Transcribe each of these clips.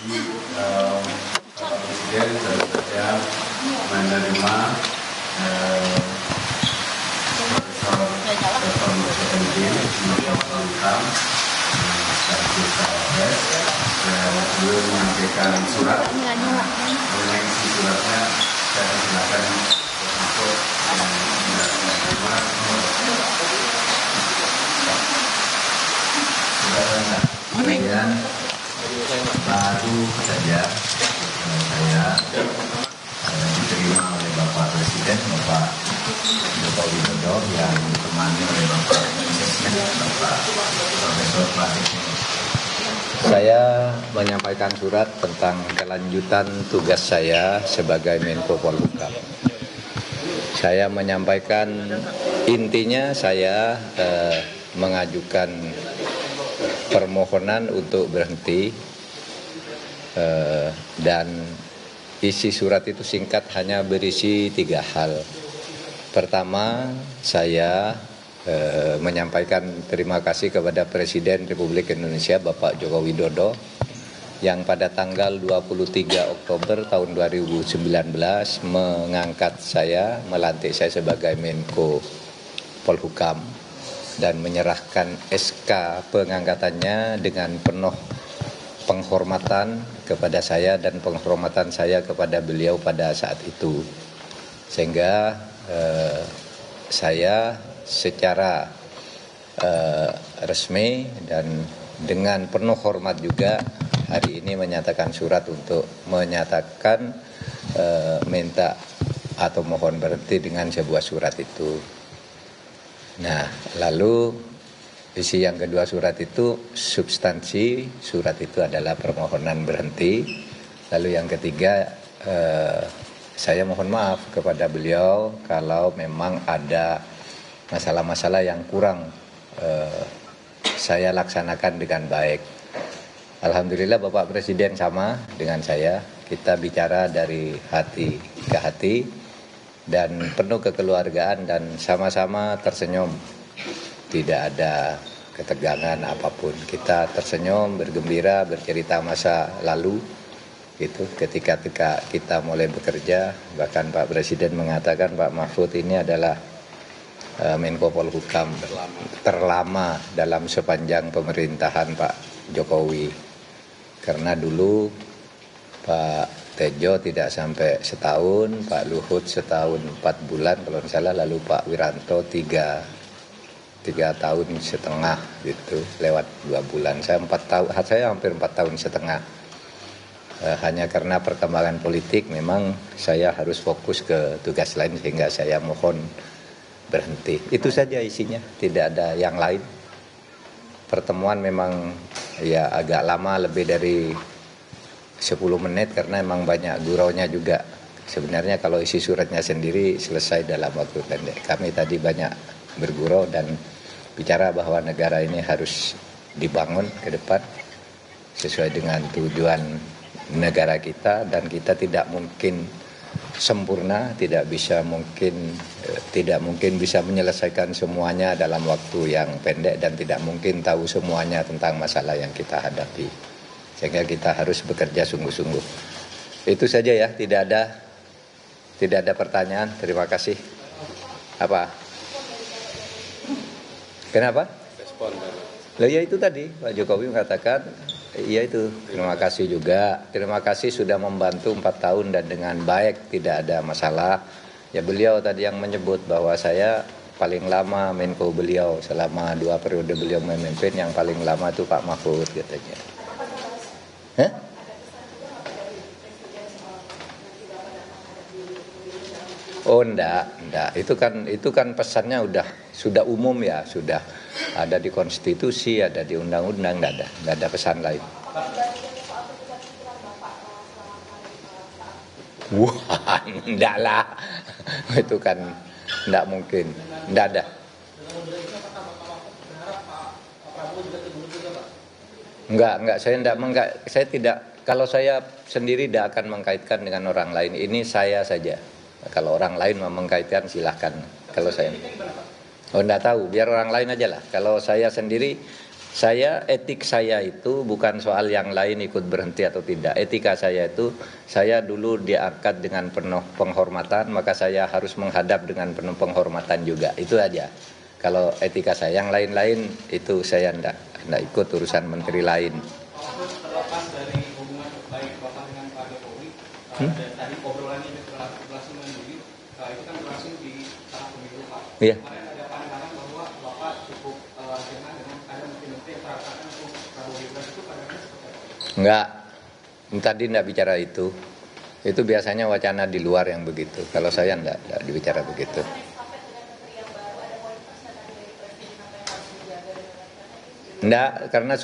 Bapak Presiden tentu saja menerima Profesor Dr. Muhyiddin Iskandar sekaligus Cawapres, dan beliau menyampaikan surat. Mengenai isi suratnya saya silakan untuk menerima. Kemudian baru saja saya diterima oleh Bapak Presiden, Bapak Joko Widodo, yang ditemani oleh Bapak Presiden, Bapak Profesor Pratik. Saya menyampaikan surat tentang kelanjutan tugas saya sebagai Menko Polhukam. Saya menyampaikan intinya saya mengajukan permohonan untuk berhenti, dan isi surat itu singkat, hanya berisi 3 hal. Pertama, saya menyampaikan terima kasih kepada Presiden Republik Indonesia Bapak Joko Widodo yang pada tanggal 23 Oktober tahun 2019 mengangkat saya, melantik saya sebagai Menko Polhukam dan menyerahkan SK pengangkatannya dengan penuh penghormatan kepada saya dan penghormatan saya kepada beliau pada saat itu. Sehingga saya secara resmi dan dengan penuh hormat juga hari ini menyatakan surat untuk menyatakan minta atau mohon berhenti dengan sebuah surat itu. Nah, lalu isi yang kedua surat itu, substansi surat itu adalah permohonan berhenti. Lalu yang ketiga, saya mohon maaf kepada beliau kalau memang ada masalah-masalah yang kurang saya laksanakan dengan baik. Alhamdulillah Bapak Presiden sama dengan saya, kita bicara dari hati ke hati dan penuh kekeluargaan dan sama-sama tersenyum. Tidak ada ketegangan apapun. Kita tersenyum, bergembira, bercerita masa lalu. Itu ketika kita mulai bekerja, bahkan Pak Presiden mengatakan Pak Mahfud ini adalah Menko Polhukam terlama dalam sepanjang pemerintahan Pak Jokowi. Karena dulu Pak Tejo tidak sampai setahun, Pak Luhut setahun 4 bulan kalau tidak salah, lalu Pak Wiranto 3 tahun setengah gitu, lewat 2 bulan. Saya hampir 4 tahun setengah. Hanya karena perkembangan politik memang saya harus fokus ke tugas lain sehingga saya mohon berhenti. Itu saja isinya, tidak ada yang lain. Pertemuan memang ya agak lama, lebih dari 10 menit karena memang banyak guraunya juga. Sebenarnya kalau isi suratnya sendiri selesai dalam waktu pendek. Kami tadi banyak bergurau dan bicara bahwa negara ini harus dibangun ke depan sesuai dengan tujuan negara kita, dan kita tidak mungkin sempurna, tidak mungkin bisa menyelesaikan semuanya dalam waktu yang pendek, dan tidak mungkin tahu semuanya tentang masalah yang kita hadapi. Sehingga kita harus bekerja sungguh-sungguh. Itu saja ya, tidak ada pertanyaan. Terima kasih. Apa? Kenapa? Lah ya itu tadi Pak Jokowi mengatakan, iya itu, terima kasih juga. Terima kasih sudah membantu 4 tahun dan dengan baik, tidak ada masalah. Ya beliau tadi yang menyebut bahwa saya paling lama Menko beliau, selama 2 periode beliau memimpin, yang paling lama itu Pak Mahfud katanya. Hah? Oh enggak. Itu kan pesannya sudah umum ya, sudah ada di konstitusi, ada di undang-undang, enggak ada pesan lain. Wah, enggak lah. Itu kan enggak mungkin. Enggak ada. Enggak, saya tidak, kalau saya sendiri tidak akan mengkaitkan dengan orang lain. Ini saya saja. Kalau orang lain mau mengkaitkan silahkan. Kalau saya, oh enggak tahu, biar orang lain aja lah. Kalau saya sendiri Etik saya itu bukan soal yang lain ikut berhenti atau tidak. Etika saya itu, saya dulu diangkat dengan penuh penghormatan, maka saya harus menghadap dengan penuh penghormatan juga. Itu aja. Kalau etika saya, yang lain-lain itu saya enggak ikut urusan menteri lain. Terlepas dari hubungan baik Bapak dengan Pak Jokowi, dan tadi obrolannya berlangsung dengan Budi, itu kan berlangsung di tahap pemilu Pak. Iya. Kemarin ada pandangan bahwa Bapak cukup dengan ada menteri-menteri yang perhatikan untuk Prabowo Gibran, itu pandangannya seperti apa? Enggak, tadi enggak bicara itu. Itu biasanya wacana di luar yang begitu. Kalau saya enggak dibicara begitu. Enggak, karena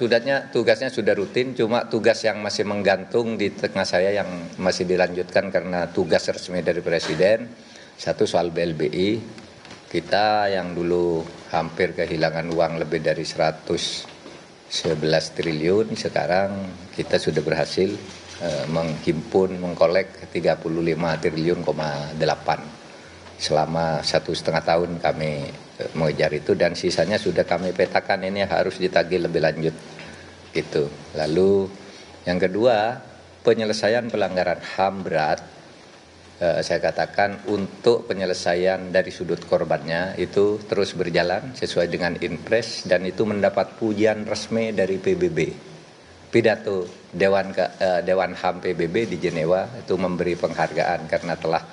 tugasnya sudah rutin, cuma tugas yang masih menggantung di tengah saya yang masih dilanjutkan karena tugas resmi dari Presiden. Satu soal BLBI, kita yang dulu hampir kehilangan uang lebih dari 111 triliun, sekarang kita sudah berhasil menghimpun, mengkolek 35 triliun,8. Selama 1,5 tahun kami mengejar itu, dan sisanya sudah kami petakan, ini harus ditagih lebih lanjut gitu. Lalu yang kedua, penyelesaian pelanggaran HAM berat, saya katakan untuk penyelesaian dari sudut korbannya itu terus berjalan sesuai dengan Inpres, dan itu mendapat pujian resmi dari PBB. Pidato Dewan HAM PBB di Jenewa itu memberi penghargaan karena telah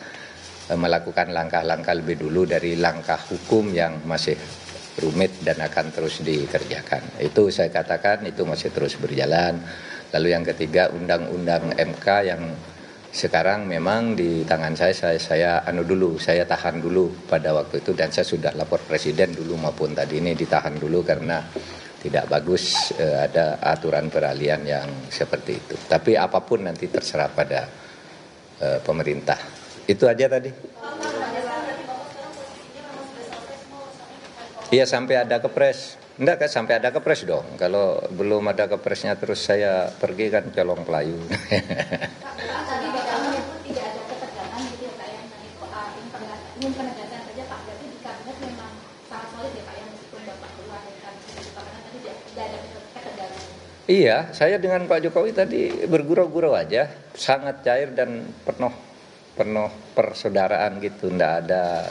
melakukan langkah-langkah lebih dulu dari langkah hukum yang masih rumit dan akan terus dikerjakan. Itu saya katakan itu masih terus berjalan. Lalu yang ketiga, undang-undang MK yang sekarang memang di tangan saya tahan dulu pada waktu itu, dan saya sudah lapor Presiden dulu maupun tadi ini ditahan dulu karena tidak bagus ada aturan peralihan yang seperti itu. Tapi apapun nanti terserah pada pemerintah. Itu aja tadi. Iya, sampai ada kepres. Enggak kan, sampai ada kepres dong. Kalau belum ada kepresnya terus saya pergi kan colong pelayu. Tadi bagaimana itu tidak ada ketegangan gitu ya Pak, yang ingin penegasan saja Pak, berarti di kabinet memang sangat solid ya Pak, yang meskipun Bapak keluar dari kabinet, karena tadi tidak ada ketegangan. Iya, saya dengan Pak Jokowi tadi bergurau-gurau aja, sangat cair dan penuh persaudaraan gitu, enggak ada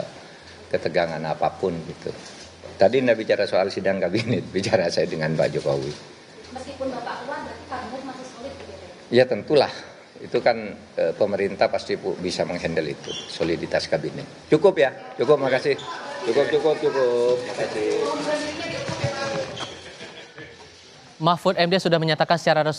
ketegangan apapun gitu. Tadi enggak bicara soal sidang kabinet, bicara saya dengan Pak Jokowi. Meskipun Bapak keluar, berarti kabinet masih solid gitu Ya ya? tentulah, itu kan pemerintah pasti bisa menghandle itu, soliditas kabinet. Cukup ya, cukup, makasih. Cukup. Makasih. Mahfud MD sudah menyatakan secara resmi